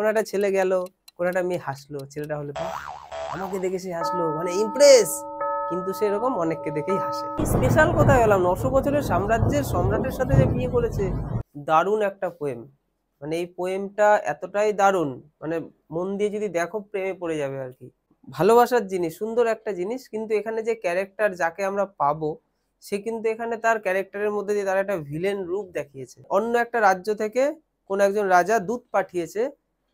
কোনো একটা ছেলে গেল, কোনো একটা মেয়ে হাসলো, ছেলেটা হলো আমাকে দেখে সে হাসলো, মানে ইমপ্রেস। কিন্তু সে এরকম অনেককে দেখেই হাসে। স্পেশাল কোথায় হলাম, 900 বছরের সাম্রাজ্যের সম্রাটের সাথে যে বিয়ে করেছে। দারুণ একটা পোয়েম, মানে এই পোয়েমটা এতটাই দারুণ, মানে মন দিয়ে যদি দেখো প্রেমে পড়ে যাবে আর কি। ভালোবাসার জিনিস, সুন্দর একটা জিনিস, কিন্তু এখানে যে ক্যারেক্টার যাকে আমরা পাবো, সে কিন্তু এখানে তার ক্যারেক্টারের মধ্যে দিয়ে তার একটা ভিলেন রূপ দেখিয়েছে। অন্য একটা রাজ্য থেকে কোন একজন রাজা দূত পাঠিয়েছে,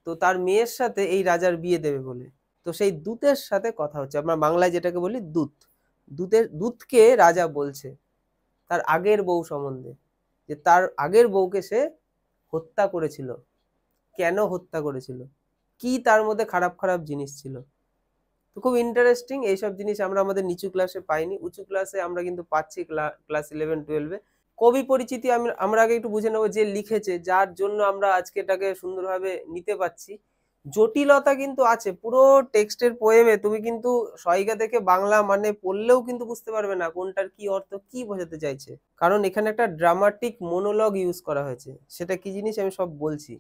তো তার মেয়ের সাথে এই রাজার বিয়ে দেবে বলে। তো সেই দূতের সাথে কথা হচ্ছে, আমরা বাংলায় যেটাকে বলি দূত। দূতকে রাজা বলছে তার আগের বউ সম্বন্ধে, যে তার আগের বউকে সে হত্যা করেছিল, কেন হত্যা করেছিল, কি তার মধ্যে খারাপ খারাপ জিনিস ছিল। তো খুব ইন্টারেস্টিং। এইসব জিনিস আমরা আমাদের নিচু ক্লাসে পাইনি, উঁচু ক্লাসে আমরা কিন্তু পাচ্ছি, ক্লাস 11-12-এ। কবি পরিচিতি আমরা আগে একটু বুঝে নেবো যে লিখেছে, যার জন্য আমরা আজকে এটাকে সুন্দরভাবে নিতে পারছি। জটিলতা কিন্তু আছে পুরো টেক্সটের পোয়েমে, তুমি কিন্তু সহায়িকা থেকে বাংলা মানে পড়লেও কিন্তু বুঝতে পারবে না কোনটার কি অর্থ, কি বোঝাতে চাইছে, কারণ এখানে একটা ড্রামাটিক মনোলগ ইউজ করা হয়েছে। সেটা কি জিনিস আমি সব বলছি।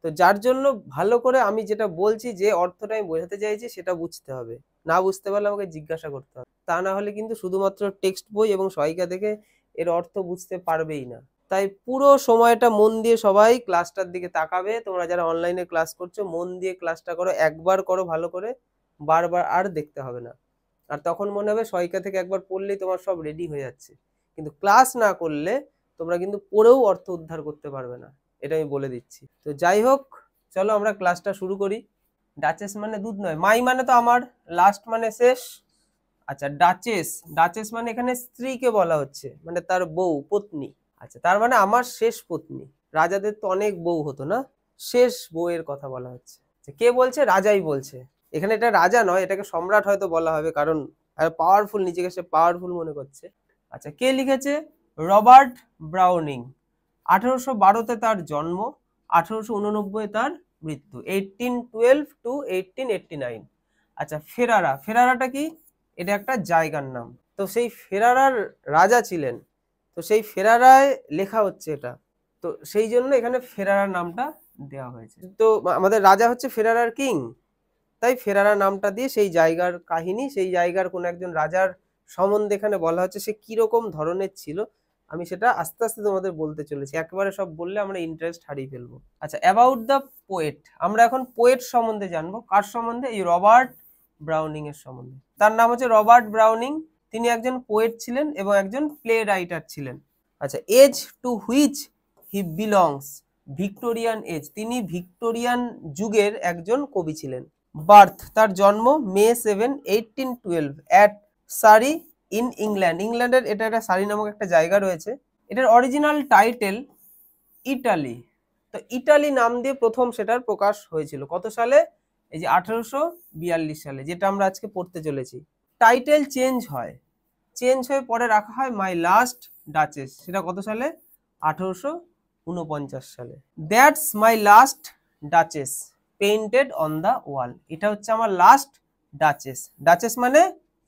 তো যার জন্য ভালো করে আমি যেটা বলছি, যে অর্থটা আমি বোঝাতে চাইছি সেটা বুঝতে হবে, না বুঝতে পারলে আমাকে জিজ্ঞাসা করতে হবে। তা না হলে কিন্তু শুধুমাত্র টেক্সট বই এবং সহায়িকা দেখে এর অর্থ বুঝতে পারবেই না। তাই পুরো সময়টা মন দিয়ে সবাই ক্লাসটার দিকে তাকাবে। তোমরা যারা অনলাইনে ক্লাস করছো, মন দিয়ে ক্লাসটা করো, একবার করো ভালো করে, বারবার আর দেখতে হবে না। আর তখন মনে হবে সহায়িকা থেকে একবার পড়লেই তোমার সব রেডি হয়ে যাচ্ছে। কিন্তু ক্লাস না করলে তোমরা কিন্তু পড়েও অর্থ উদ্ধার করতে পারবে না, এটা আমি বলে দিচ্ছি। তো যাই হোক, চলো আমরা ক্লাসটা শুরু করি। ডাচেস মানে দুধ নয়, মাই মানে তো আমার, লাস্ট মানে শেষ। আচ্ছা, ডাচেস, ডাচেস মানে এখানে স্ত্রীকে বলা হচ্ছে, মানে তার বউ, পত্নী। আচ্ছা, তার মানে আমার শেষ পত্নী। রাজাদের তো অনেক বউ হতো না, শেষ বউয়ের কথা বলা হচ্ছে। কে বলছে? রাজাই বলছে। এখানে এটা রাজা নয়, এটাকে সম্রাট হয়তো বলা হবে, কারণ পাওয়ারফুল, নিজেকে সে পাওয়ারফুল মনে করছে। আচ্ছা, কে লিখেছে? Robert Browning. 1812-তে তার জন্ম, 1889 তার মৃত্যু, 1812 to 1889। আচ্ছা, ফেরারা, ফেরারাটা কি? এটা একটা জায়গার নাম। তো সেই ফেরারার রাজা ছিলেন, তো সেই ফেরারায় লেখা হচ্ছে এটা, তো সেই জন্য এখানে ফেরারার নামটা দেওয়া হয়েছে। তো আমাদের রাজা হচ্ছে ফেরারার কিং, তাই ফেরারা নামটা দিয়ে সেই জায়গার কাহিনী, সেই জায়গার কোন একজন রাজার সম্বন্ধে এখানে বলা হচ্ছে। সে কিরকম ধরনের ছিল আমি সেটা আস্তে আস্তে তোমাদের বলতে চলেছি, একবারে সব বললে আমরা ইন্টারেস্ট হারিয়ে ফেলবো। আচ্ছা, অ্যাবাউট দ্য পোয়েট, আমরা এখন পোয়েট সম্বন্ধে জানবো। কার সম্বন্ধে? এই রবার্ট ব্রাউনিং এর সম্বন্ধে। তার নাম হচ্ছে রবার্ট ব্রাউনিং। তিনি একজন পোয়েট ছিলেন এবং একজন প্লে রাইটার ছিলেন। আচ্ছা, age to which he belongs, Victorian age, তিনি ভিক্টোরিয়ান যুগের একজন কবি ছিলেন। বার্থ, তার জন্ম May 7, 1812 at Surrey in England, ইংল্যান্ডের এটা একটা সারি নামক একটা জায়গা রয়েছে। এটার অরিজিনাল টাইটেল ইটালি। তো ইটালি নাম দিয়ে প্রথম সেটার প্রকাশ হয়েছিল কত সালে? এই যে 1842 সালে, যেটা আমরা আজকে পড়তে চলেছি। টাইটেল চেঞ্জ হয়, চেঞ্জ হয়ে পরে রাখা হয় মাই লাস্ট ডাচেস, সেটা কত সালে? 1849 সালে। That's my last duchess painted on the wall, এটা হচ্ছে আমার লাস্ট ডাচেস। ডাচেস মানে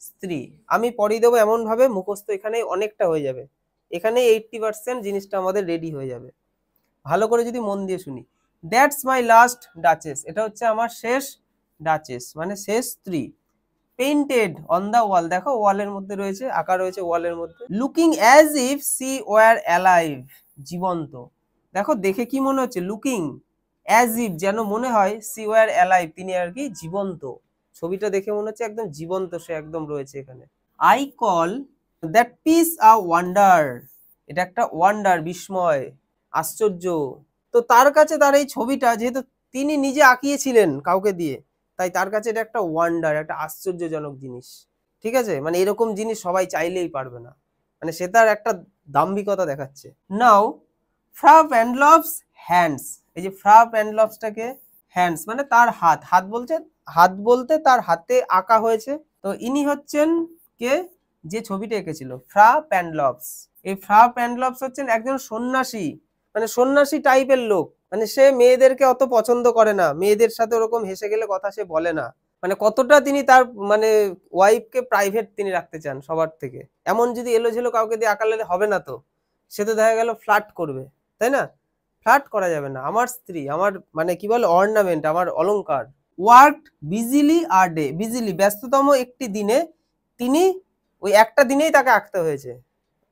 স্ত্রী। আমি পড়িয়ে দেবো এমন ভাবে মুখস্থ এখানে অনেকটা হয়ে যাবে, এখানে 80% জিনিসটা আমাদের রেডি হয়ে যাবে। ভালো করে যদি মন দিয়ে শুনি, দ্যাটস মাই লাস্ট ডাচেস, এটা হচ্ছে আমার শেষ ডাচেস, মানে শেষ স্ত্রী। পেইন্টেড অন দ্য ওয়াল, দেখো ওয়ালের মধ্যে রয়েছে, আঁকা রয়েছে ওয়ালের মধ্যে। Looking as if she were alive, জীবন্ত। দেখো দেখে কি মনে হচ্ছে? লুকিং অ্যাজ ইফ, যেন মনে হয়, সি ওয়ার অ্যালাইভ, তিনি আর কি জীবন্ত। ছবিটা দেখে মনে হচ্ছে একদম জীবন্ত, সে একদম রয়েছে এখানে। I call that piece a wonder, এটা একটা ওয়ান্ডার, বিস্ময়, আশ্চর্য। তো তার কাছে তার এই ছবিটা, যেহেতু তিনি নিজে আঁকিয়েছিলেন কাউকে দিয়ে, তাই তার কাছে এটা একটা ওয়ান্ডার, একটা আশ্চর্যজনক জিনিস। ঠিক আছে, মানে এরকম জিনিস সবাই চাইলেই পারবে না, মানে সে তার একটা দাম্ভিকতা দেখাচ্ছে। নাও ফ্রা প্যান্ডলভস হ্যান্ডস, এই যে ফ্রা প্যান্ডলভসটাকে, হ্যান্ডস মানে তার হাত, হাত বলছে, হাত বলতে তার হাতে আঁকা হয়েছে। তো ইনি হচ্ছেন কে? যে ছবিটা এঁকেছিল, ফ্রা প্যান্ডলভস। এই ফ্রা প্যান্ডলভস হচ্ছেন একজন সন্ন্যাসী, মানে সন্ন্যাসী টাইপের লোক। মানে সে মেয়েদেরকে অত পছন্দ করে না, মেয়েদের সাথে ওরকম হেসে গেলে কথা সে বলে না। মানে কতটা তিনি তার মানে ওয়াইফকে প্রাইভেট তিনি রাখতে চান সবার থেকে। এমন যদি এলোঝেলো কাউকে দিয়ে আঁকালে হবে না, তো সে তো দেখা গেল ফ্লার্ট করবে, তাই না? ফ্লার্ট করা যাবে না। আমার স্ত্রী, আমার মানে কি বলে অর্নামেন্ট, আমার অলংকার। ওয়ার্কড বিজিলি আর ডে, বিজিলি ব্যস্ততম একটি দিনে তিনি, ওই একটা দিনেই তাকে আঁকতে হয়েছে।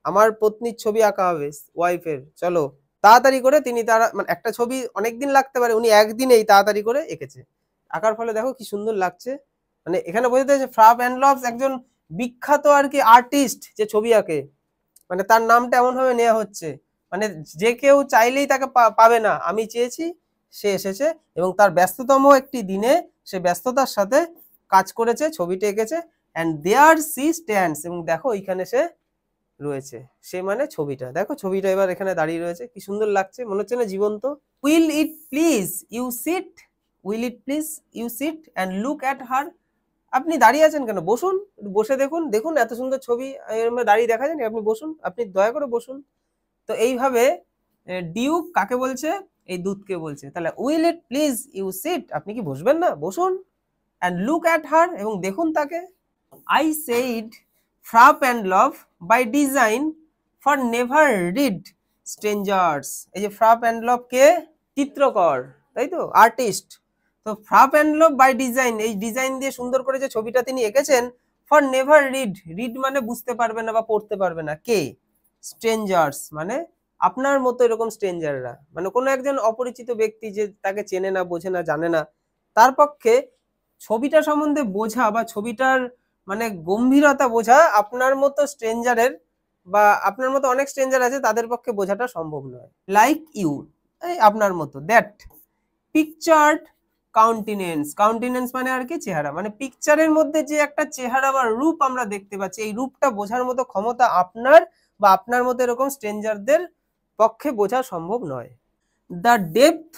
আমার পত্নীর ছবি আঁকা হবে, ওয়াইফের, চলো তাড়াতাড়ি করে তিনি, তারা মানে একটা ছবি অনেকদিন লাগতে পারে, উনি একদিনেই তাড়াতাড়ি করে এঁকেছে। আঁকার ফলে দেখো কি সুন্দর লাগছে। মানে এখানে বোঝাতে হচ্ছে ফ্রা ভ্যান লফ একজন বিখ্যাত আর কি আর্টিস্ট যে ছবি আঁকে, মানে তার নামটা এমন ভাবে নেওয়া হচ্ছে, মানে যে কেউ চাইলেই তাকে পাবে না, আমি চেয়েছি সে এসেছে, এবং তার ব্যস্ততম একটি দিনে সে ব্যস্ততার সাথে কাজ করেছে, ছবিটা এঁকেছে। অ্যান্ড দেয়ার সি স্ট্যান্ডস, এবং দেখো ওইখানে সে রয়েছে, সে মানে ছবিটা, দেখো ছবিটা এবার এখানে দাঁড়িয়ে রয়েছে, কি সুন্দর লাগছে, মনে হচ্ছে না জীবন্ত। Will it please you sit, will it please you sit and look at her, আপনি দাঁড়িয়ে আছেন কেন, বসুন, বসে দেখুন, দেখুন এত সুন্দর ছবি দাঁড়িয়ে দেখা যায়, আপনি বসুন, আপনি দয়া করে বসুন। তো এইভাবে ডিউক কাকে বলছে, এই দূতকে বলছে। তাহলে will it please you sit, আপনি কি বসবেন না, বসুন। অ্যান্ড লুক অ্যাট হার, এবং দেখুন তাকে। I said frap and love by design for never read strangers, এই যে ফ্রাপ অ্যান্ড লভ কে, চিত্রকর, তাই তো, আর্টিস্ট। তো ফ্রাপ অ্যান্ড লভ বাই ডিজাইন, এই ডিজাইন দিয়ে সুন্দর করে যে ছবিটা তিনি এঁকেছেন, ফর নেভার রিড, রিড মানে বুঝতে পারবে না বা পড়তে পারবে না, কে, স্ট্রেঞ্জার্স মানে আপনার মতো এরকম স্ট্রেঞ্জাররা, মানে কোনো একজন অপরিচিত ব্যক্তি যে তাকে চেনে না, বোঝে না, জানে না, তার পক্ষে ছবিটা সম্বন্ধে বোঝা বা ছবিটার মানে গম্ভীরতা বোঝা আপনার মতো স্ট্রেঞ্জারের, বা আপনার মতো অনেক স্ট্রেঞ্জার আছে তাদের পক্ষে বোঝাটা সম্ভব নয়। লাইক ইউ, এই আপনার মতো, দ্যাট পিকচার্ড কাউন্টিনেন্স, কাউন্টিনেন্স মানে আর কি চেহারা, মানে পিকচারের মধ্যে যে একটা চেহারা বা রূপ আমরা দেখতে পাচ্ছি, এই রূপটা বোঝার মতো ক্ষমতা আপনার বা আপনার মতো এরকম স্ট্রেঞ্জারদের পক্ষে বোঝা সম্ভব নয়। The depth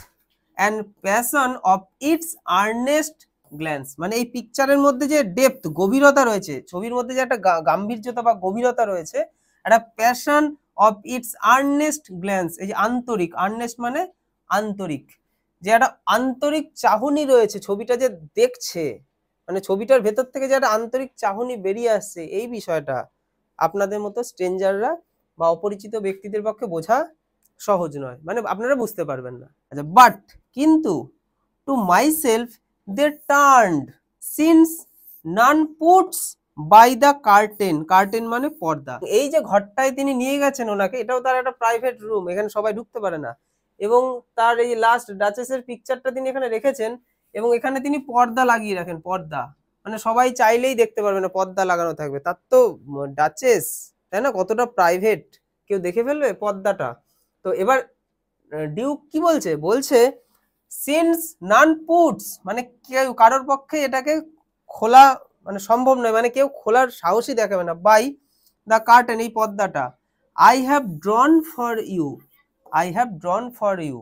and passion of its earnest glance, মানে এই পিকচারের মধ্যে যে ডেপথ, গভীরতা রয়েছে, ছবির মধ্যে যে একটা গাম্ভীর্যতা বা গভীরতা রয়েছে, একটা passion of its earnest glance, এই যে আন্তরিক, আর্নেস্ট মানে আন্তরিক, যে একটা আন্তরিক চাহনি রয়েছে, ছবিটা যে দেখছে, মানে ছবিটার ভেতর থেকে যে একটা আন্তরিক চাহনি বেরিয়ে আসছে, এই বিষয়টা আপনাদের মতো স্ট্রেঞ্জাররা বা অপরিচিত ব্যক্তিদের পক্ষে বোঝা সহজ নয়, মানে আপনারা বুঝতে পারবেন না। আচ্ছা, বাট কিন্তু to myself they turned since none puts by the curtain, curtain মানে পর্দা, এই যে ঘরটায় তিনি নিয়ে গেছেন ওনাকে, এটাও তার একটা প্রাইভেট রুম, এখানে সবাই ঢুকতে পারে না, এবং তার এই লাস্ট ডাচেসের পিকচারটা তিনি এখানে রেখেছেন, এবং এখানে তিনি পর্দা লাগিয়ে রাখেন, পর্দা মানে সবাই চাইলেই দেখতে পারবে না, পর্দা লাগানো থাকবে, তার তো ডাচেস, তাই না, কতটা প্রাইভেট, কেউ দেখে ফেলবে পর্দাটা। তো এবার ডিউক কি বলছে, বলছে সিন্স নান পুটস, মানে কেউ কারোর পক্ষে এটাকে খোলা মানে সম্ভব নয়, মানে কেউ খোলার সাহসই দেখাবে না, বাই দ্য কার্টেন, এই পর্দাটা, I have drawn for you, I have drawn for you,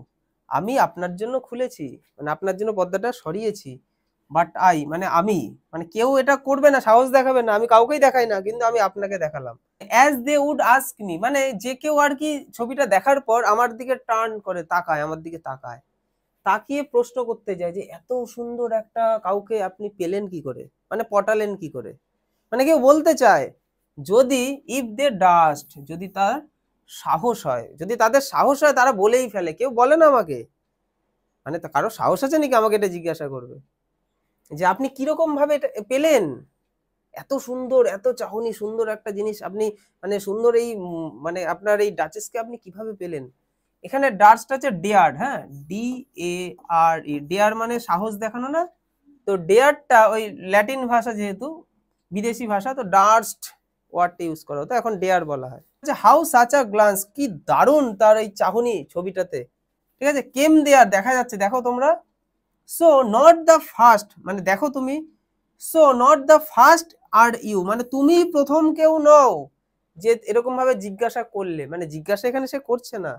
আমি আপনার জন্য খুলেছি, মানে আপনার জন্য পর্দাটা সরিয়েছি, বাট আই মানে আমি, মানে কেউ এটা করবে না, সাহস দেখাবে না, আমি কাউকেই দেখাই না, কিন্তু আমি আপনাকে দেখালাম। As they would ask me, মানে যে কেউ আর কি ছবিটা দেখার পর আমার দিকে টার্ন করে তাকায়, আমার দিকে তাকায়, তাকিয়ে প্রশ্ন করতে যায় যে এত সুন্দর একটা কাউকে আপনি পেলেন কি করে, মানে পটালেন কি করে, মানে কেউ বলতে চায়, যদি ইফ দে ডাস্ট, যদি তার সাহস হয়, যদি তাদের সাহস হয় তারা বলেই ফেলে, কেউ বলে না আমাকে, মানে কারো সাহস আছে নাকি আমাকে এটা জিজ্ঞাসা করবে যে আপনি কিরকম ভাবে এটা পেলেন, এত সুন্দর, এত চাহনি সুন্দর একটা জিনিস আপনি, মানে সুন্দর এই মানে আপনার এই ডাচেসকে আপনি কিভাবে পেলেন। এখানে ডার্সটা হচ্ছে ডেয়ার, হ্যাঁ, DARE, ডেয়ার মানে সাহস দেখানো না, তো ডেয়ারটা ওই ল্যাটিন ভাষা, যেহেতু বিদেশি ভাষা, তো ডার্স্ট ওয়ার্ডটা ইউজ করা হতো, এখন ডেয়ার বলা হয়। হাউ সাচ আ গ্লান্স, কি দারুণ তার এই চাহনি ছবিটাতে, ঠিক আছে, কেম দেয়ার দেখা যাচ্ছে, দেখো তোমরা, সো নট দ্য ফার্স্ট মানে দেখো তুমি, so not the first are you মানে তুমি প্রথম কেউ নও যে এরকম ভাবে জিজ্ঞাসা করলে, মানে জিজ্ঞাসা এখানে সে করছে না,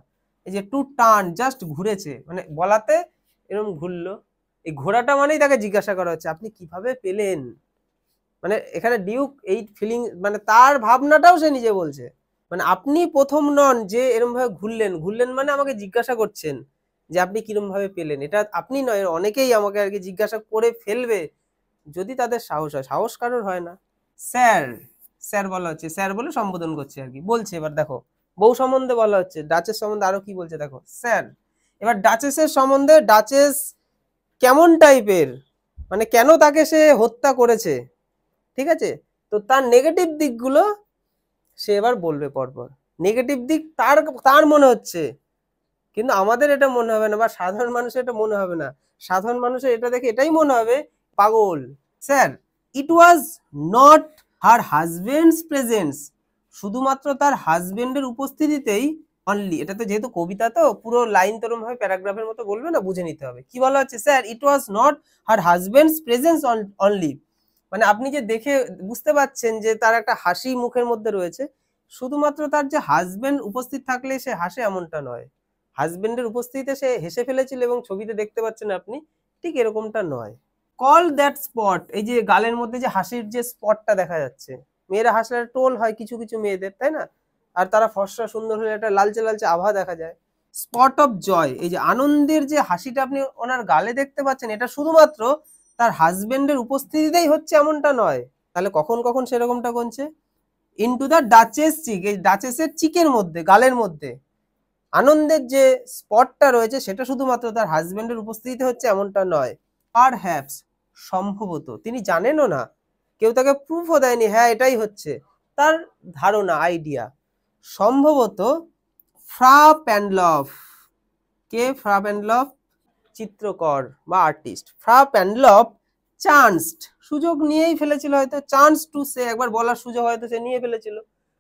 এই যে টু টার্ন জাস্ট ঘুরেছে, মানে বলাতে এরকম ঘুরলো, এই ঘোরাটা মানেই তাকে জিজ্ঞাসা করা হচ্ছে আপনি কিভাবে পেলেন, মানে এখানে ডিউক এই ফিলিং মানে তার ভাবনাটাও সে নিজে বলছে, মানে আপনি প্রথম নন যে এরকম ভাবে ঘুরলেন, ঘুরলেন মানে আমাকে জিজ্ঞাসা করছেন যে আপনি কিরকম ভাবে পেলেন, এটা আপনি নয়, অনেকেই আমাকে আর কি জিজ্ঞাসা করে ফেলবে যদি তাদের সাহস হয়, সাহস কারোর হয় না। স্যার, স্যার বলা হচ্ছে, স্যার বলে সম্বোধন করছে আর কি, বলছে এবার দেখো বউ সম্বন্ধে বলা হচ্ছে, ডাচের সম্বন্ধে আরো কি বলছে দেখো, স্যার এবার ডাচেসের সম্বন্ধে, ডাচেস কেমন টাইপের, মানে কেন তাকে সে হত্যা করেছে, ঠিক আছে, তো তার নেগেটিভ দিকগুলো সে এবার বলবে পরপর। নেগেটিভ দিক তার তার মনে হচ্ছে, কিন্তু আমাদের এটা মনে হবে না, বা সাধারণ মানুষের এটা মনে হবে না। সাধারণ মানুষের এটা দেখে এটাই মনে হবে পাগল। Sir, it was not her husband's presence, শুধুমাত্র তার হাজবেন্ডের উপস্থিতিতেই অনলি, এটা তো যেহেতু কবিতা তো পুরো লাইন তরম ভাবে প্যারাগ্রাফের মতো বলবে না, বুঝে নিতে হবে কি বলা হচ্ছে। Sir, it was not her husband's presence only, মানে আপনি যে দেখে বুঝতে পাচ্ছেন যে তার একটা হাসি মুখের মধ্যে রয়েছে, শুধুমাত্র তার যে হাজবেন্ড উপস্থিত থাকলে সে হাসে এমনটা নয়। হাজবেন্ডের উপস্থিতিতে সে হেসে ফেলেছিল এবং ছবিতে দেখতে পাচ্ছেন আপনি, ঠিক এরকমটা নয়। কল দ্যাট স্পট, এই যে গালের মধ্যে যে হাসির যে স্পটটা দেখা যাচ্ছে, মেয়েরা হাসলে টোল হয় কিছু কিছু মেয়েদের, তাই না, আর তারা ফর্সা সুন্দর হলে একটা লালচে লালচে আভা দেখা যায়। স্পট অফ জয়, এই যে আনন্দের যে হাসিটা আপনি ওনার গালে দেখতে পাচ্ছেন, এটা শুধুমাত্র তার হাজবেন্ডের উপস্থিতিতেই হচ্ছে এমনটা নয়। তাহলে কখন কখন সেরকমটা করছে? ইনটু দ্য ডাচেস চিক, এই ডাচেসের চিকের মধ্যে, গালের মধ্যে আনন্দের যে স্পটটা রয়েছে সেটা শুধুমাত্র তার হাজবেন্ডের উপস্থিতিতে হচ্ছে এমনটা নয়। পারহ্যাপস, সম্ভবত, তিনি জানেনও না, কেউ তাকে প্রুফও দেয়নি হ্যাঁ এটাই হচ্ছে, তার ধারণা, আইডিয়া। সম্ভবত ফ্রা প্যান্ডলফ, কে ফ্রা প্যান্ডলফ? চিত্রকর বা আর্টিস্ট। ফ্রা প্যান্ডলফ চান্সড, সুযোগ নিয়েই ফেলেছিল হয়তো, চান্স টু সে, একবার বলার সুযোগ হয়তো সে নিয়ে ফেলেছিল,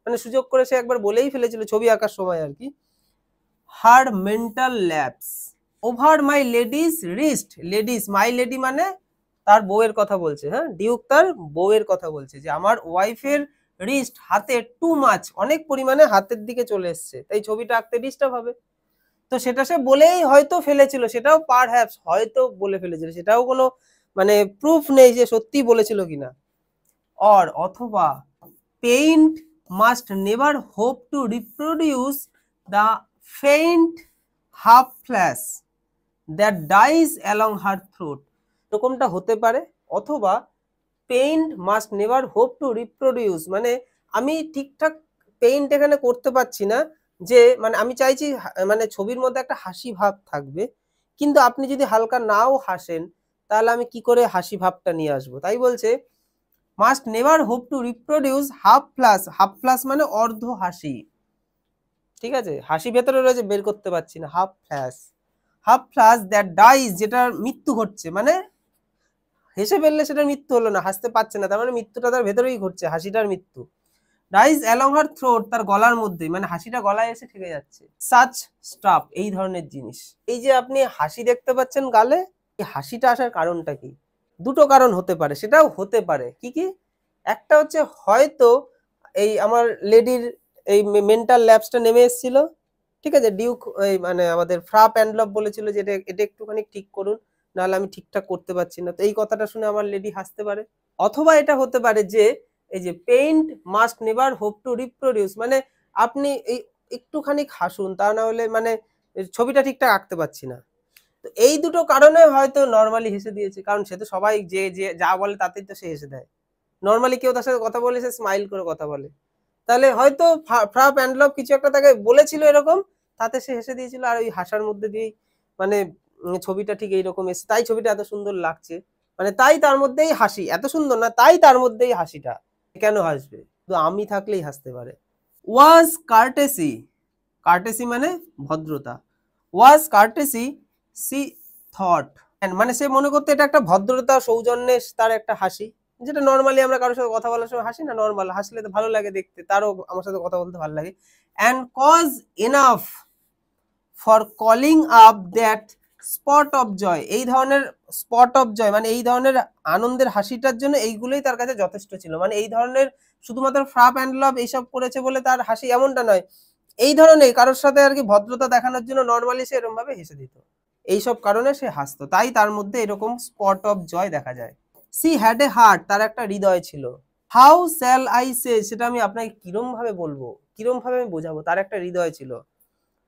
মানে সুযোগ করে সে একবার বলেই ফেলেছিল ছবি আঁকার সময় আর কি। Her mantle laps over my lady's wrist, lady's my lady মানে তার বউয়ের কথা বলছে, হ্যাঁ, ডিউক তার বউয়ের কথা বলছে যে আমার ওয়াইফের রিস্ট, হাতে টু মাচ, অনেক পরিমাণে হাতের দিকে চলে এসছে, তাই ছবিটা আঁকতে ডিস্টার্ব হবে। তো সেটা সে বলেই হয়তো ফেলেছিল, সেটাও পারহ্যাপস, হয়তো বলে ফেলেছিল, সেটাও কোনো মানে প্রুফ নেই যে সত্যি বলেছিল কিনা। অর, অথবা, paint must never hope to reproduce the faint half flash that dies along her throat, এরকমটা হতে পারে। অথবা paint must never hope to reproduce, মানে আমি ঠিকঠাক পেইন্ট এখানে করতে পারছি না, যে মানে আমি চাইছি মানে ছবির মধ্যে একটা হাসি ভাব থাকবে, কিন্তু আপনি যদি হালকা নাও হাসেন তাহলে আমি কি করে হাসি ভাবটা নিয়ে আসবো, তাই বলছে must never hope to reproduce half flash, half flash মানে অর্ধ হাসি, ঠিক আছে, হাসি ভেতরে রয়েছে বের করতে পারছি না, half flash, half flash that dies, যেটার মৃত্যু ঘটছে, মানে হেসে ফেললে সেটা মৃত্যু হলো না, হাসতে পারছে না, তার মানে মৃত্যুটা তার ভেতরেই ঘটছে, হাসিটার মৃত্যু। ডাইজ অ্যালং হার থ্রোট, তার গলার মধ্যে, মানে হাসিটা গলায় এসে ঠেকে যাচ্ছে। সাচ স্টাফ, এই ধরনের জিনিস। এই যে আপনি হাসি দেখতে পাচ্ছেন গালে, এই হাসিটা আসার কারণটা কি? দুটো কারণ হতে পারে, সেটাও হতে পারে কি কি, একটা হচ্ছে হয়তো এই আমার লেডির এই মেন্টাল ল্যাপসটা নেমে এসেছিল, ঠিক আছে, ডিউক এই মানে আমাদের ফ্রা প্যান্ডলফ বলেছিল যে এটা একটুখানি ঠিক করুন, নাহলে আমি ঠিকঠাক করতে পারছি না, তো এই কথাটা শুনে আমার লেডি হাসতে পারে। অথবা এটা হতে পারে যে এই যে paint must never hope to reproduce, মানে আপনি এই একটুখানি হাসুন, তা না হলে মানে ছবিটা ঠিকঠাক আঁকতে পারছি না। তো এই দুটো কারণে হয়তো নর্মালি হেসে দিয়েছে, কারণ সে তো সবাই যে যে যা বলে তাতেই তো সে হেসে দেয়। নর্মালি কেউ তার সাথে কথা বলে সে স্মাইল করে কথা বলে, তাহলে হয়তো ফ্রা প্যান্ডলফ কিছু একটা তাকে বলেছিল এরকম, তাতে সে হেসে দিয়েছিল, আর ওই হাসার মধ্যে দিয়েই মানে ছবিটা ঠিক এইরকম এসে, তাই ছবিটা এত সুন্দর লাগছে, মানে তাই তার মধ্যেই হাসি, এত সুন্দর না তাই তার মধ্যেই হাসিটা, কেন হাসবে, তো আমি থাকলেই হাসতে পারে। ওয়াজ কার্টেসি, কার্টেসি মানে ভদ্রতা, ওয়াজ কার্টেসি সি থট, মানে সে মনে করতে এটা একটা ভদ্রতা সৌজন্যে তার একটা হাসি, যেটা নর্মালি আমরা কারোর সাথে কথা বলার সময় হাসি না, নর্মাল হাসলে তো ভালো লাগে দেখতে, তারও আমার সাথে কথা বলতে ভালো লাগে। And cause enough for calling up that spot of joy, এই ধরনের স্পট অফ জয় মানে এই ধরনের আনন্দের হাসিটার জন্য এইগুলোই তার কাছে যথেষ্ট ছিল, মানে এই ধরনের শুধুমাত্র ফ্রা প্যান্ডলফ এইসব করেছে বলে তার হাসি এমনটা নয়, এই ধরনের কারোর সাথে আর কি ভদ্রতা দেখানোর জন্য নর্মালি সে এরকম ভাবে হেসে দিত, এইসব কারণে সে হাসতো, তাই তার মধ্যে এরকম স্পট অফ জয় দেখা যায়। সি হ্যাড এ হার্ট, তার একটা হৃদয় ছিল। হাউ শ্যাল আই সে, সেটা আমি আপনাকে কিরম ভাবে বলবো, কিরম ভাবে আমি বোঝাবো, তার একটা হৃদয় ছিল,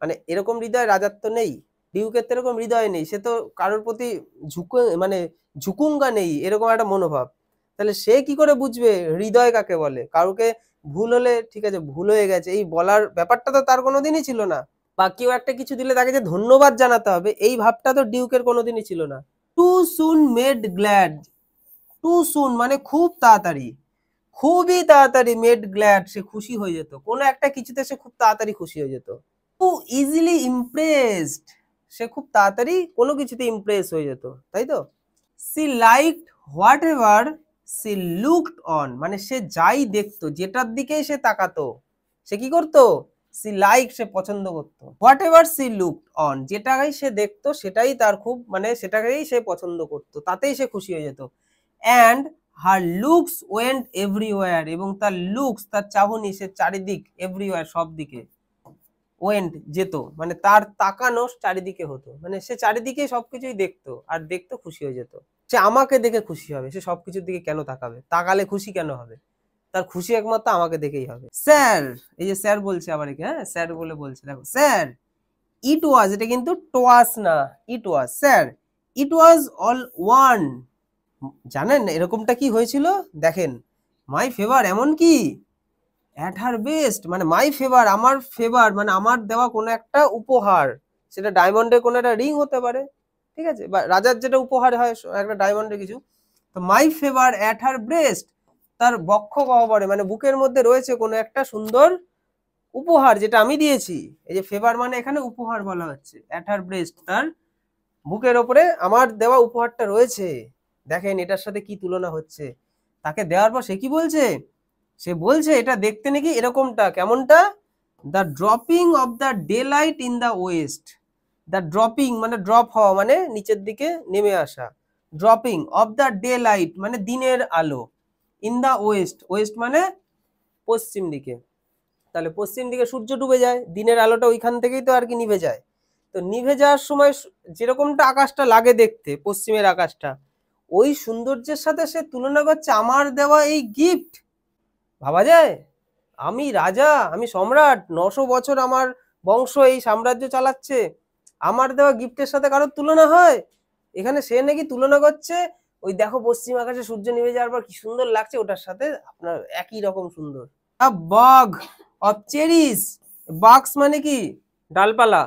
মানে এরকম হৃদয় রাজাত্ব নেই, ডিউকের তো এরকম হৃদয় নেই, সে তো কারোর প্রতি মানে ঝুকুঙ্গা নেই এরকম একটা মনোভাব, তাহলে সে কি করে বুঝবে হৃদয় কাকে বলে, কারোকে ভুল হলে ঠিক আছে ভুল হয়ে গেছে এই বলার ব্যাপারটা তো তার কোনোদিনই ছিল না, বা কেউ একটা কিছু দিলে তাকে যে ধন্যবাদ জানাতে হবে, এই ভাবটা তো ডিউকের কোনোদিনই ছিল না। টু সুন মেড গ্ল্যাড, টু সুন মানে খুব তাড়াতাড়ি, খুবই তাড়াতাড়ি, মেড গ্ল্যাড সে খুশি হয়ে যেত, কোনো একটা কিছুতে সে খুব তাড়াতাড়ি খুশি হয়ে যেত। টু ইজিলি ইমপ্রেসড, সে খুব তাড়াতাড়ি কোনো কিছুতে ইমপ্রেস হয়ে যেত, তাই তো। She liked whatever she looked on, মানে সে যাই দেখতো, যেটার দিকেই সে তাকাতো, সে কি করতো, সি লাইক সে পছন্দ করতো, whatever she looked on, যেটাই সে দেখতো সেটাই তার খুব, মানে সেটাকেই সে পছন্দ করতো, তাতেই সে খুশি হয়ে যেত। And her looks went everywhere, এবং তার লুকস, তার চাহনি, সে চারিদিক, এভরিওয়্যার সব দিকে, ওয়েন্ট যেত, মানে তার তাকানো চারিদিকে হতো, মানে সে চারিদিকে সবকিছুই দেখতো আর দেখতো খুশি হয়ে যেত। সে আমাকে দেখে খুশি হবে, সে সবকিছুর দিকে কেন তাকাবে, তাকালে খুশি কেন হবে, তার খুশি একমাত্র আমাকে দেখেই হবে। স্যার, এই যে স্যার বলছে আবার একে, হ্যাঁ স্যার বলে বলছে, দেখো স্যার ইট ওয়াজ, এটা কিন্তু টোয়াস না, it was, sir it was all one, জানেন এরকমটা কি হয়েছিল, দেখেন মাই ফেভার, এমন কি অ্যাট হার বেস্ট, মানে মাই ফেভার, আমার ফেভার মানে আমার দেওয়া কোনো একটা উপহার, সেটা ডায়মন্ডের কোনো একটা রিং হতে পারে, ঠিক আছে, বা রাজার যেটা উপহার হয় একটা ডায়মন্ডের কিছু, তো my favour at her breast, তার বক্ষ গহ্বরে মানে বুকের মধ্যে রয়েছে কোনো একটা সুন্দর উপহার যেটা আমি দিয়েছি, এই যে ফেভার মানে এখানে উপহার বলা হচ্ছে, অ্যাট হার ব্রেস্ট, তার বুকের ওপরে আমার দেওয়া উপহারটা রয়েছে, দেখেন এটার সাথে কি তুলনা হচ্ছে, তাকে দেওয়ার পর সে কি বলছে, সে বলছে এটা দেখতে নাকি এরকমটা, কেমনটা, the dropping of the daylight in the west, the dropping মানে ড্রপ হওয়া, মানে নিচের দিকে নেমে আসা, dropping of the daylight মানে দিনের আলো, ইন দ্য ওয়েস্ট, ওয়েস্ট মানে পশ্চিম দিকে, তাহলে পশ্চিম দিকে সূর্য ডুবে যায়, দিনের আলোটা ওইখান থেকেই তো আর কি নিভে যায়, তো নিভে যাওয়ার সময় যেরকমটা আকাশটা লাগে দেখতে, পশ্চিমের আকাশটা, ওই সৌন্দর্যের সাথে সে তুলনা করছে আমার দেওয়া এই গিফট, ভাবা যায়, আমি রাজা, আমি সম্রাট, 900 বছর আমার বংশ এই সাম্রাজ্য চালাচ্ছে, আমার দেওয়া গিফটের সাথে কারোর তুলনা হয়, এখানে সে নাকি তুলনা করছে ওই দেখো পশ্চিম আকাশে সূর্য নেমে যাওয়ার পর কি সুন্দর লাগছে, ওটার সাথে আপনার একই রকম সুন্দর। বাগ অফ চেরিস, বাক্স মানে কি ডালপালা,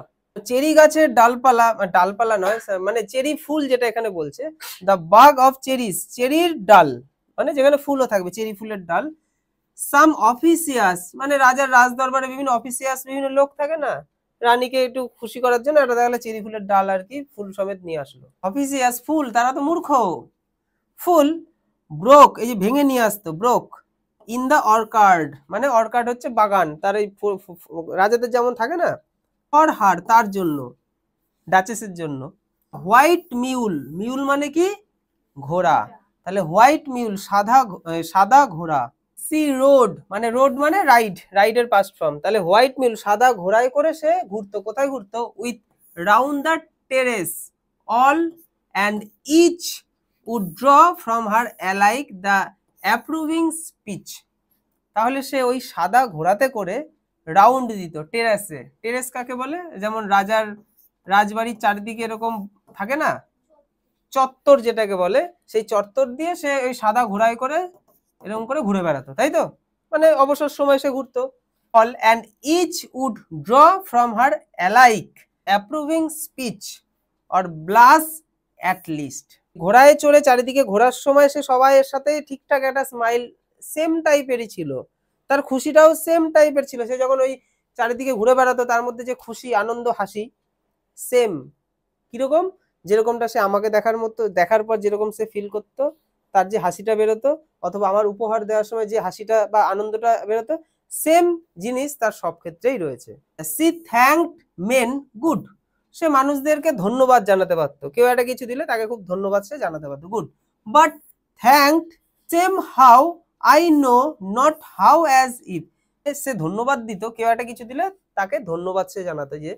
চেরি গাছের ডালপালা, ডালপালা নয় মানে চেরি ফুল যেটা এখানে বলছে, দ্য বাগ অফ চেরিস, চেরির ডাল মানে যেখানে ফুলও থাকবে, চেরি ফুলের ডাল, সাম অফিসিয়াস মানে রাজার রাজ দরবারে বিভিন্ন অফিসিয়াস বিভিন্ন লোক থাকে না, রানীকে একটু খুশি করার জন্য এটা দেখা গেলো চেরি ফুলের ডাল আর কি ফুল সমেত নিয়ে আসলো, অফিসিয়াস ফুল, তারা তো মূর্খ, ফুল ব্রোক এই যে ভেঙে নিয়ে আসতো, ব্রোক ইন দা অর্কার্ড, মানে অর্কার্ড হচ্ছে বাগান, তার এই রাজাদের যেমন থাকে না, ফর হার তার জন্য, ডাচেসের জন্য, হোয়াইট মিউল, মিউল মানে কি ঘোড়া, তাহলে হোয়াইট মিউল সাদা, সাদা ঘোড়া, সি রোড মানে রোড মানে রাইড, রাইডের পাস্ট ফর্ম, তাহলে হোয়াইট মিউল সাদা ঘোড়ায় করে সে ঘুরতো, কোথায় ঘুরতো, with round the terrace all and each would draw from her alike the approving speech, তাহলে সে ওই সাদা ঘোড়াতে করে রাউন্ড দিত টেরেসে, টেরেস কাকে বলে, যেমন রাজার রাজবাড়ির চারিদিকে এরকম থাকে না চত্বর যেটাকে বলে, সেই চত্বর দিয়ে সে ওই সাদা ঘোড়ায় করে এরকম করে ঘুরে বেড়াতো, তাই তো, মানে অবসর সময় সে ঘুরতো, all and each would draw from her alike approving speech or blush at least, ঘোড়ায় চড়ে চারিদিকে ঘোরার সময় সে সবাইয়ের সাথে ঠিকঠাক একটা স্মাইল সেম টাইপেরই ছিল, তার খুশিটাও সেম টাইপের ছিল, সে যখন ওই চারিদিকে ঘুরে বেড়াতো তার মধ্যে যে খুশি আনন্দ হাসি সেম, কিরকম, যেরকমটা সে আমাকে দেখার মতো, দেখার পর যেরকম সে ফিল করতো, তার যে হাসিটা বেরোতো, অথবা আমার উপহার দেওয়ার সময় যে হাসিটা বা আনন্দটা বেরোতো, সেম জিনিস তার সব ক্ষেত্রেই রয়েছে। সি থ্যাঙ্কড মেন গুড, সে মানুষদেরকে ধন্যবাদ জানাতে পারতো, কেউ একটা কিছু দিলে তাকে খুব ধন্যবাদ সে জানাতে পারতো, good, but thanked somehow I know not how as if, সে ধন্যবাদ দিত, কেউ একটা কিছু দিলে তাকে ধন্যবাদ সে জানাতো, যে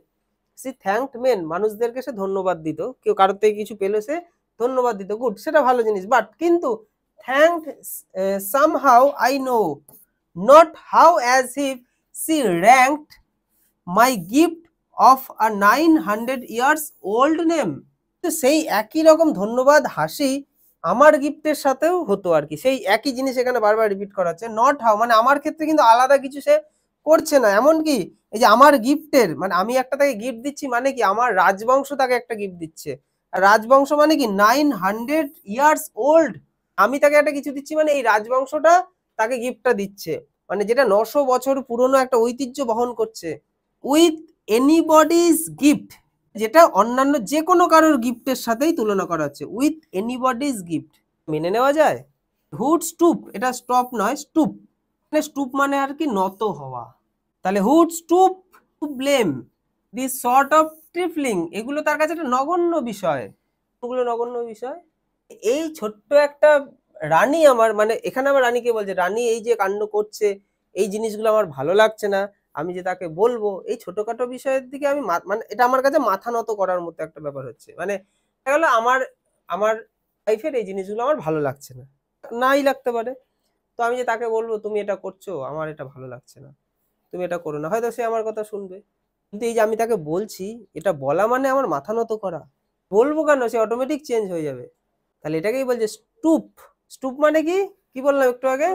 সে থ্যাঙ্কড মেন মানুষদেরকে সে ধন্যবাদ দিত, কেউ কারোর থেকে কিছু পেলে সে ধন্যবাদ দিত, গুড সেটা ভালো জিনিস, বাট কিন্তু thanked somehow I know not how as if she ranked my gift of a 900 years old name, তো সেই একই রকম ধন্যবাদ হাসি আমার গিফটের সাথেও হতো আর কি, সেই একই জিনিস এখানে বারবার রিপিট করা হচ্ছে, নট হাউ মানে আমার ক্ষেত্রে কিন্তু আলাদা কিছু সে করছে না, এমনকি এই যে আমার গিফটের মানে আমি একটা তাকে গিফট দিচ্ছি মানে কি আমার রাজবংশ তাকে একটা গিফট দিচ্ছে। আর রাজবংশ মানে কি 900 ইয়ার্স ওল্ড। আমি তাকে একটা কিছু দিচ্ছি মানে এই রাজবংশটা তাকে গিফটটা দিচ্ছে, মানে যেটা 900 বছর পুরনো একটা ঐতিহ্য বহন করছে। উইথ এনিবডিজ গিফট, যেটা অন্যান্য যে কোনো কারোর গিফটের সাথেই তুলনা করা হচ্ছে। উইথ এনিবডিজ গিফট মেনে নেওয়া যায়? হুড স্টুপ, এটা স্টপ নয়, স্টুপ। মানে স্টুপ মানে আর কি নত হওয়া। তাহলে who'd stoop to blame this sort of trifling, এগুলো তার কাছে একটা নগণ্য বিষয়। ওগুলো নগণ্য বিষয়। এই ছোট্ট একটা রানী আমার, মানে এখানে আমার রানীকে বলছে, রানী এই যে কাণ্ড করছে, এই জিনিসগুলো আমার ভালো লাগছে না, আমি যে তাকে বলবো, এই ছোটখাটো বিষয়ের দিকে আমি মানে এটা আমার কাছে মাথা নত করার মতো একটা ব্যাপার হচ্ছে। মানে দেখা গেলো আমার আমার লাইফের এই জিনিসগুলো আমার ভালো লাগছে না, নাই লাগতে পারে। তো আমি যে তাকে বলবো তুমি এটা করছো, আমার এটা ভালো লাগছে না, তুমি এটা করো না, হয়তো সে আমার কথা শুনবে। কিন্তু এই যে আমি তাকে বলছি, এটা বলা মানে আমার মাথা নত করা। বলবো কেন, সে অটোমেটিক চেঞ্জ হয়ে যাবে। তাহলে এটাকেই বলছে স্টুপ। স্টুপ মানে কি, কি বললাম একটু আগে?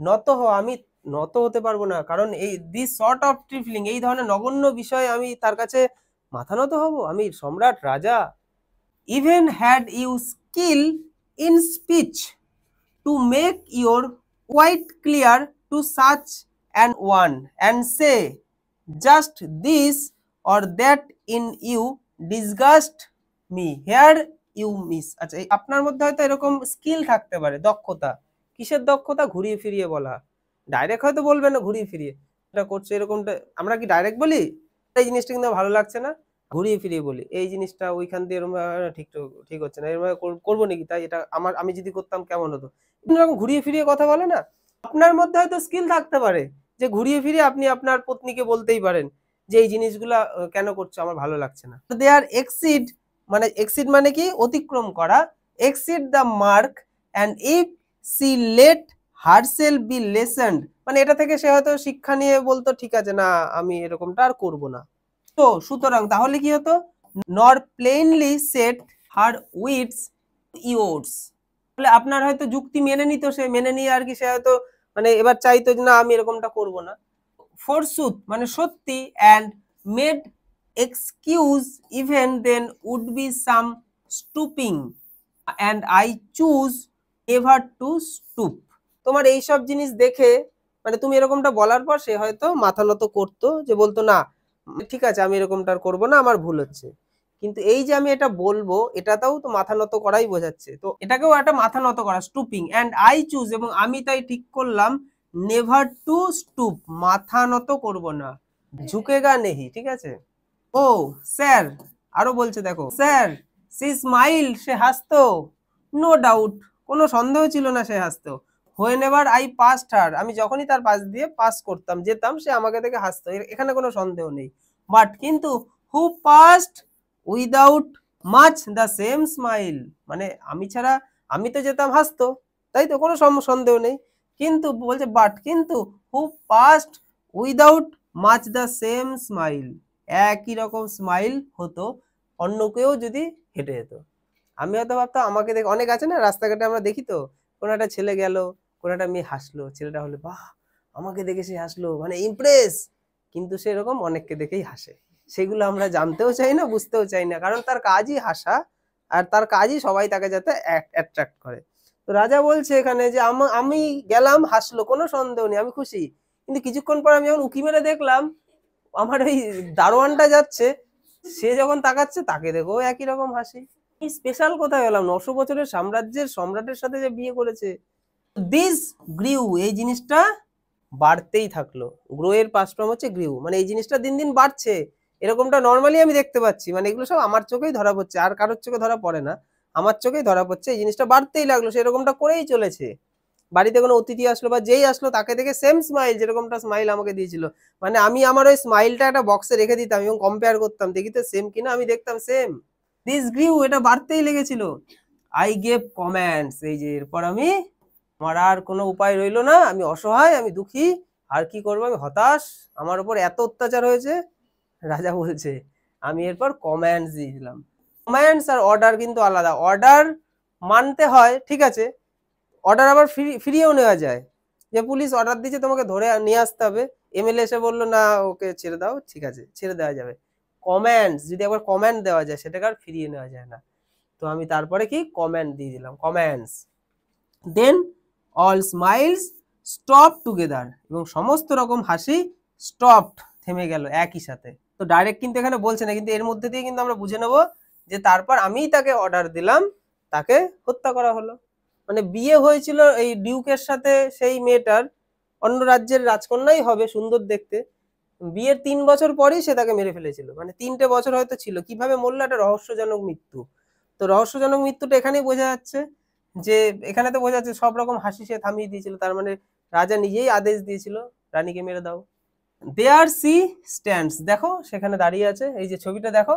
নত হওয়া। আমি নত হতে পারবো না, কারণ এই দিস সর্ট অফ ট্রিফলিং, এই ধরনের নগণ্য বিষয় আমি তার কাছে মাথা নত হব? আমি সম্রাট, রাজা। Even had you skill in speech to make your quite clear to such an one and say just this or that in you disgust me here you miss। আচ্ছা, আপনার মধ্যে হয়তো এরকম স্কিল থাকতে পারে, দক্ষতা। কিসের দক্ষতা? ঘুরিয়ে ফিরিয়ে বলা। ডাইরেক্ট হয়তো বলবেন না, ঘুরিয়ে ফিরিয়ে এটা করছে এরকমটা। আমরা কি ডাইরেক্ট বলি এই জিনিসটা কিন্তু ভালো লাগছে না, ঘুরিয়ে ফিরিয়ে বলি এই জিনিসটা ওইখান দিয়ে এরকম ঠিক ঠিক হচ্ছে না, এরকম করবো নাকি, তাই এটা আমার আমি যদি করতাম কেমন হতো, এরকম ঘুরিয়ে ফিরিয়ে কথা বলে না। আপনার মধ্যে হয়তো স্কিল থাকতে পারে যে ঘুরিয়ে ফিরিয়ে আপনি আপনার পত্নীকে বলতেই পারেন যে এই জিনিসগুলা কেন করছো, আমার ভালো লাগছে না। দে আর এক্সিড, মানে এক্সিড মানে কি অতিক্রম করা। Exceed the mark and if she let herself be lessoned, মানে এটা থেকে সে হয়তো শিক্ষা নিয়ে বলতো ঠিক আছে না আমি এরকমটা আর করবো না। তো সুতরাং তাহলে কি হতো, নর প্লেনলি সেট হার উইটস ইয়োর্স। আপনার হয়তো যুক্তি মেনে নিত, সে মেনে নিয়ে আর কি সে হয়তো মানে এবার চাইতো যে না আমি এরকমটা করব না। ফরসুথ মানে সত্যি, and made excuse even then would be some stooping and I choose never to stoop. তোমার এইসব জিনিস দেখে মানে তুমি এরকমটা বলার পর সে হয়তো মাথা নত করতো, যে বলতো না ঠিক আছে আমি এরকমটা আর করবো না, আমার ভুল হচ্ছে। কিন্তু এই যে আমি এটা বলবো, এটাতেও তো মাথা নত করাই বোঝাচ্ছে, তো এটাকেও একটা মাথা নত করা, স্টুপিং। অ্যান্ড আই চুজ, এবং আমি তাই ঠিক করলাম, নেভার টু স্টুপ, মাথা নত করব না, ঝুঁকেগা নেহি। ঠিক আছে। ও স্যার, আরো বলছে দেখো, sir she smiled, say হাসতো, no doubt, কোনো সন্দেহ ছিল না সে হাসতো। হোয়েনেভার আই পাসড হার, আমি যখনই তার পাশ দিয়ে পাস করতাম যেতাম সে আমাকে দেখে হাসতো, এখানে কোনো সন্দেহ নেই। বাট কিন্তু who passed without much the same smile, মানে আমি ছাড়া আমি তো যেতাম হাসতো, তাই তো কোনো সন্দেহ নেই। কিন্তু বলছে বাট কিন্তু who passed without much the same smile, একই রকম স্মাইল হতো অন্য কেউ যদি হেঁটে যেত। আমি হয়তো ভাবতাম আমাকে দেখে, অনেক আছে না রাস্তাঘাটে আমরা দেখি তো, কোনো একটা ছেলে গেল, কোনো একটা মেয়ে হাসলো, ছেলেটা হলো বাহ আমাকে দেখে সে হাসলো, মানে ইমপ্রেস। কিন্তু সেরকম অনেককে দেখেই হাসে, সেগুলো আমরা জানতেও চাই না, বুঝতেও চাই না, কারণ তার কাজই হাসা, আর তার কাজই সবাই তাকে যাতে অ্যাট্রাক্ট করে। তো রাজা বলছে এখানে যে আমি গেলাম, হাসলো, কোনো সন্দেহ নেই, আমি খুশি। কিন্তু কিছুক্ষণ পর আমি যখন উকি মেরে দেখলাম আমার ওই দারোয়ানটা যাচ্ছে, সে যখন তাকাচ্ছে তাকে দেখো একই রকম হাসি। এই স্পেশাল কোথায় গেলাম, 900 বছরের সাম্রাজ্যের সম্রাটের সাথে যে বিয়ে করেছে। দিস গ্রিউ, এই জিনিসটা বাড়তেই থাকলো। গ্রো এর পাস্ট ফর্ম হচ্ছে গ্রিউ, মানে এই জিনিসটা দিন দিন বাড়ছে, এরকমটা নর্মালি আমি দেখতে পাচ্ছি, মানে এগুলো সব আমার চোখেই ধরা পড়ছে, আর কারোর চোখে ধরা পড়ে না, আমার চোখেই ধরা পড়ছে। এই জিনিসটা বাড়তেই লাগলো, সে এরকমটা করেই চলেছে। বাড়িতে কোনো অতিথি আসলো বা যেই আসলো তাকে দেখে সেম স্মাইল, যেরকমটা স্মাইল আমাকে দিয়েছিল, মানে আমি আমার ওই স্মাইলটা একটা বক্সে রেখে দিতাম এবং কম্পেয়ার করতাম, দেখি তো সেম কিনা, আমি দেখতাম সেম। দিস গ্রিউ, এটা বাড়তেই লেগেছিল। আই গেভ কমেন্টস, এই যে এরপর আমি, আমার আর কোনো উপায় রইলো না, আমি অসহায়, আমি দুঃখী, আর কি করবো, আমি হতাশ, আমার উপর এত অত্যাচার হয়েছে। রাজা বলছে আমি এরপর কমেন্টস দিয়েছিলাম। কমেন্টস আর অর্ডার কিন্তু আলাদা, অর্ডার মানতে হয় ঠিক আছে, অর্ডার আবার ফিরিয়েও নেওয়া যায়, যে পুলিশ অর্ডার দিচ্ছে তোমাকে ধরে নিয়ে আসতে হবে, এমএলএ এসে বললো না ওকে ছেড়ে দাও, ঠিক আছে ছেড়ে দেওয়া যাবে। কমেন্টস যদি একবার কমেন্ট দেওয়া যায় সেটাকে আর ফিরিয়ে নেওয়া যায় না। তো আমি তারপরে কি কমেন্ট দিয়ে দিলাম, কমেন্টস। দেন অল স্মাইলস স্টপ টুগেদার, এবং সমস্ত রকম হাসি স্টপড, থেমে গেল একই সাথে। তো ডাইরেক্ট কিন্তু এখানে বলছে না, কিন্তু এর মধ্যে দিয়ে কিন্তু আমরা বুঝে নেব যে তারপর আমিই তাকে অর্ডার দিলাম, তাকে হত্যা করা হলো। মানে বিয়ে হয়েছিল এই ডিউকের সাথে সেই মেয়েটার, অন্য রাজ্যের রাজকন্যাই হবে, সুন্দর দেখতে। বিয়ের 3 বছর পরেই সে তাকে মেরে ফেলেছিল, মানে 3টে বছর হয়তো ছিল। কিভাবে মরলো? একটা রহস্যজনক মৃত্যু। তো রহস্যজনক মৃত্যুটা এখানেই বোঝা যাচ্ছে, যে এখানে তো বোঝা যাচ্ছে সব রকম হাসি সে থামিয়ে দিয়েছিল, তার মানে রাজা নিজেই আদেশ দিয়েছিল রানীকে মেরে দাও। দেয়ার সি স্ট্যান্ডস, দেখো সেখানে দাঁড়িয়ে আছে, এই যে ছবিটা দেখো।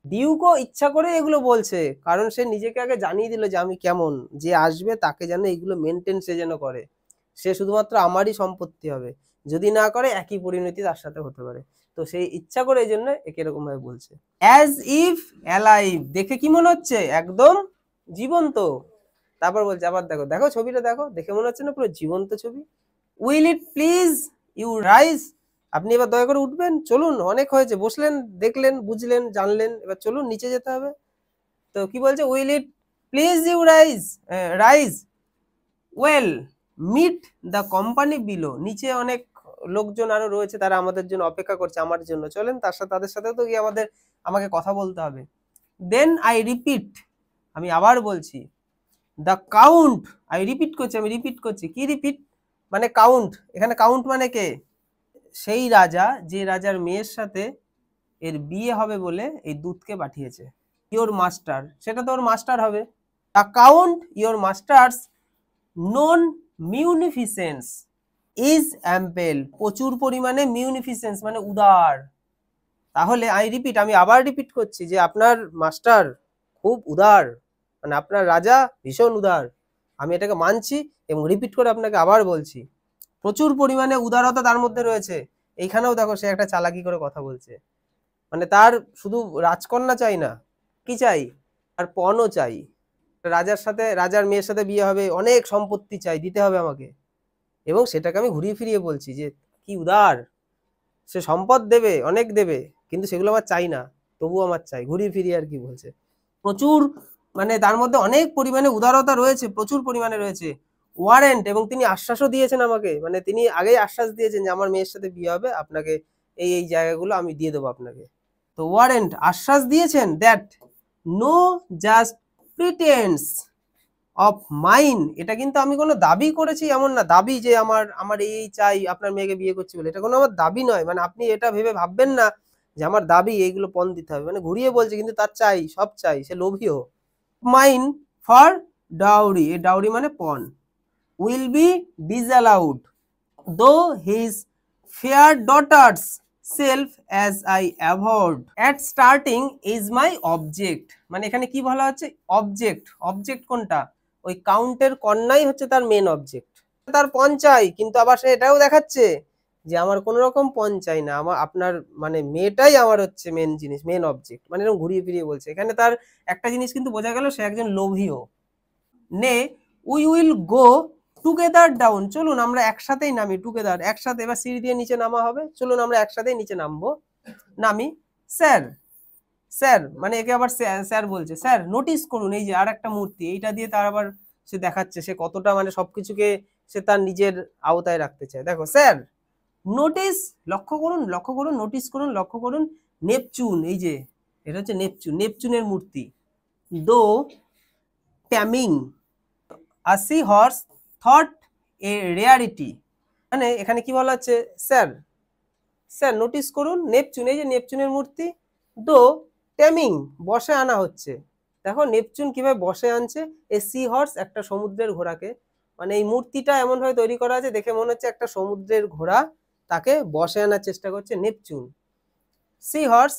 ডিউকও ইচ্ছা করে এগুলো বলছে, কারণ সে নিজেকে আগে জানিয়ে দিল যে আমি কেমন, যে আসবে তাকে যেন এগুলো মেনটেন সে যেন করে, সে শুধুমাত্র আমারই সম্পত্তি হবে, যদি না করে একই পরিণতি তার সাথে হতে পারে। তো সেই ইচ্ছা করে এই জন্য একে এরকম ভাবে বলছে। অ্যাজ ইফ অ্যালাইভ, দেখে কি মনে হচ্ছে? একদম জীবন্ত। তারপর বলছে, আবার দেখো, দেখো ছবিটা দেখো, দেখে মনে হচ্ছে না পুরো জীবন্ত ছবি? Will it please you rise, আপনি এবার দয়া করে উঠবেন, চলুন, অনেক হয়েছে, বসলেন, দেখলেন, বুঝলেন, জানলেন, এবার চলুন, নিচে যেতে হবে। তো কি বলছে? Will it please you rise, rise we'll meet the company below, নিচে অনেক লোকজন আরো রয়েছে, তারা আমাদের জন্য অপেক্ষা করছে, আমার জন্য, চলেন তার সাথে, তাদের সাথে তো গিয়ে আমাকে কথা বলতে হবে। দেন আই রিপিট, আমি আবার বলছি, দ্য কাউন্ট, আমি রিপিট করছি, আমি রিপিট করছি, কি রিপিট মানে? কাউন্ট, এখানে কাউন্ট মানে কে? সেই রাজা, যে রাজার মেয়ের সাথে এর বিয়ে হবে বলে এই দূতকে পাঠিয়েছে। ইওর মাস্টার, সেটা তো ওর মাস্টার হবে। The count your master's known munificence is ample, প্রচুর পরিমাণে, মিউনিফিসেন্স মানে উদার। তাহলে আই রিপিট, আমি আবার রিপিট করছি, যে আপনার মাস্টার খুব উদার, মানে আপনার রাজা ভীষণ উদার, আমি এটাকে মানছি, এবং রিপিট করে আপনাকে আবার বলছি, প্রচুর পরিমাণে উদারতা তার মধ্যে রয়েছে। এইখানেও দেখো সে একটা চালাকি করে কথা বলছে, মানে তার শুধু রাজকন্যা চাই না, কি চাই? আর পণও চাই, রাজার সাথে, রাজার মেয়ের সাথে বিয়ে হবে, অনেক সম্পত্তি চাই, দিতে হবে আমাকে, এবং সেটাকে আমি ঘুরিয়ে ফিরিয়ে বলছি যে কি উদার, সে সম্পদ দেবে, অনেক দেবে, কিন্তু সেগুলো আমার চাই না, তবু আমার চাই, ঘুরিয়ে ফিরিয়ে আর কি বলছে। প্রচুর, মানে তার মধ্যে অনেক পরিমাণে উদারতা রয়েছে, প্রচুর পরিমাণে রয়েছে। ওয়ারেন্ট, এবং তিনি আশ্বাসও দিয়েছেন আমাকে, মানে তিনি আগেই আশ্বাস দিয়েছেন যে আমার মেয়ের সাথে বিয়ে হবে, আপনাকে এই এই জায়গাগুলো আমি দিয়ে দেবো আপনাকে। তো ওয়ারেন্ট, আশ্বাস দিয়েছেন, that no just pretence of mine, এটা কিন্তু আমি কোনো দাবি করেছি এমন না, দাবি যে আমার আমার এই চাই, আপনার মেয়েকে বিয়ে করছি বলে, এটা কোনো আমার দাবি নয়, মানে আপনি এটা ভেবে ভাববেন না যে আমার দাবি এইগুলো পণ দিতে হবে, মানে ঘুরিয়ে বলছে, কিন্তু তার চাই, সব চাই, সে লোভীও। মাইন ফর ডাউরি, এই ডাউরি মানে পণ, will be disallowed though his fair daughter's self as I avowed at starting is my object, মানে এখানে কি বলা হচ্ছে? অবজেক্ট, অবজেক্ট কোনটা? ওই কাউন্টের কন্যাই হচ্ছে তার মেন অবজেক্ট, তার পণ চাই, কিন্তু আবার সে এটাও দেখাচ্ছে যে আমার কোন রকম পণ চাই না, আমার আপনার মানে মেয়েটাই আমার হচ্ছে মেন জিনিস, মেন অবজেক্ট, মানে এরকম ঘুরিয়ে ফিরিয়ে বলছে। এখানে তার একটা জিনিস কিন্তু বোঝা গেল, সে একজন লোভীও। নে we will go together down, চলুন আমরা একসাথেই নামি, টুগেদার একসাথে, এবার সিঁড়ি দিয়ে নিচে নামা হবে, চলুন আমরা একসাথেই নিচে নামবো, নামি। স্যার, স্যার মানে একে আবার স্যার বলছে, স্যার নোটিস করুন, এই যে আর একটা মূর্তি, এইটা দিয়ে তার আবার সে দেখাচ্ছে সে কতটা মানে সবকিছুকে সে তার নিজের আওতায় রাখতে চায়। দেখো স্যার, নোটিস, লক্ষ্য করুন, লক্ষ্য করুন, নোটিস করুন, লক্ষ্য করুন, নেপচুন, এই যে এটা হচ্ছে নেপচুন, নেপচুনের মূর্তি। দো ট্যামিং আ সি হর্স থট এ রেয়ারিটি, মানে এখানে কি বলা হচ্ছে? স্যার, স্যার নোটিস করুন, নেপচুন, এই যে নেপচুনের মূর্তি, দো ট্যামিং, বসে আনা হচ্ছে, দেখো নেপচুন কিভাবে বসে আনছে, এ সি হর্স, একটা সমুদ্রের ঘোড়াকে, মানে এই মূর্তিটা এমন ভাবে তৈরি করা আছে দেখে মনে হচ্ছে একটা সমুদ্রের ঘোড়া, তাকে বসে আনার চেষ্টা করছে নেপচুন। সি হর্স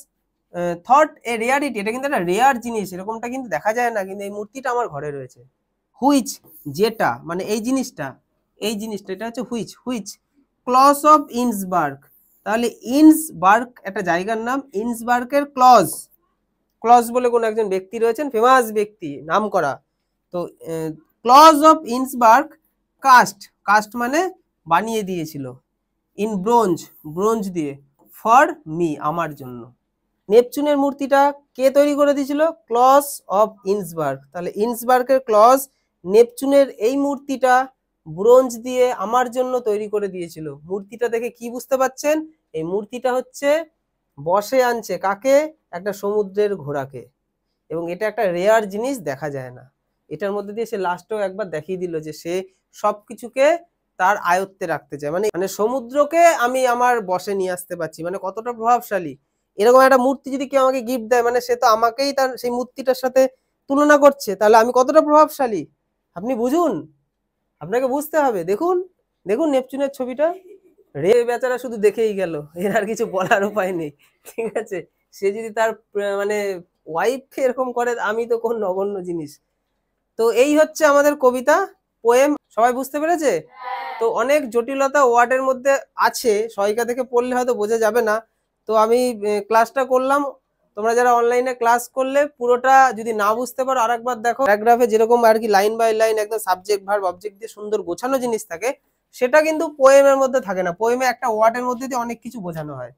থট এ রেয়ারিটি, এটা কিন্তু একটা রেয়ার জিনিস, এরকমটা কিন্তু দেখা যায় না, কিন্তু এই মূর্তিটা আমার ঘরে রয়েছে। হুইচ, যেটা, মানে এই জিনিসটা, এই জিনিসটা, এটা হচ্ছে which, which clause of Innsbruck, তাহলে ইন্সবার্গ একটা জায়গার নাম, ইন্সবার্গের ক্লজ, ক্লজ বলে কোন একজন ব্যক্তি রয়েছেন, ফেমাস ব্যক্তি, নাম করা। তো Claus of Innsbruck cast, cast মানে বানিয়ে দিয়েছিল, ইন ব্রোঞ্জ, ব্রোঞ্জ দিয়ে, ফর মি, আমার জন্য। নেপচুনের মূর্তিটা কে তৈরি করে দিয়েছিল? Claus of Innsbruck. তাহলে ইন্সবার্গের ক্লস নেপচুনের এই মূর্তিটা ব্রোঞ্জ দিয়ে আমার জন্য তৈরি করে দিয়েছিল। মূর্তিটা দেখে কি বুঝতে পাচ্ছেন? এই মূর্তিটা হচ্ছে বশে আনছে কাকে? একটা সমুদ্রের ঘোড়াকে। এবং এটা একটা রেয়ার জিনিস, দেখা যায় না। এটার মধ্যে দিয়ে সে লাস্টেও একবার দেখিয়ে দিল যে সে সবকিছুকে তার আয়ত্তে রাখতে চায়, মানে মানে সমুদ্রকে আমি আমার বশে নিয়ে আসতে পারছি, মানে কতটা প্রভাবশালী। এরকম একটা মূর্তি যদি কেউ আমাকে গিফট দেয়, মানে সে তো আমাকেই তার সেই মূর্তিটার সাথে তুলনা করছে, তাহলে আমি কতটা প্রভাবশালী আপনি বুঝুন। আপনাকে বুঝতে হবে। দেখুন, দেখুন নেপচুনের ছবিটা। রে বেচারা শুধু দেখেই গেল, এর আর কিছু বলার উপায় নেই, ঠিক আছে। সে যদি তার মানে ওয়াইফকে এরকম করে, আমি তো কোন নগণ্য জিনিস। তো এই হচ্ছে আমাদের কবিতা, পোয়েম। সবাই বুঝতে পেরেছে? তো অনেক জটিলতা ওয়ার্ডের মধ্যে আছে, সহায়িকা থেকে পড়লে হয়তো বোঝা যাবে না। তো আমি ক্লাসটা করলাম, তোমরা যারা অনলাইনে ক্লাস করলে পুরোটা যদি না বুঝতে পারো আরেকবার দেখো। প্যারাগ্রাফে যেরকম আর কি লাইন বাই লাইন একদম সাবজেক্ট ভার্ব অবজেক্ট দিয়ে সুন্দর গোছানো জিনিস থাকে, সেটা কিন্তু পোয়েমের মধ্যে থাকে না। পোয়েমে একটা ওয়ার্ডের মধ্যে দিয়ে অনেক কিছু বোঝানো হয়।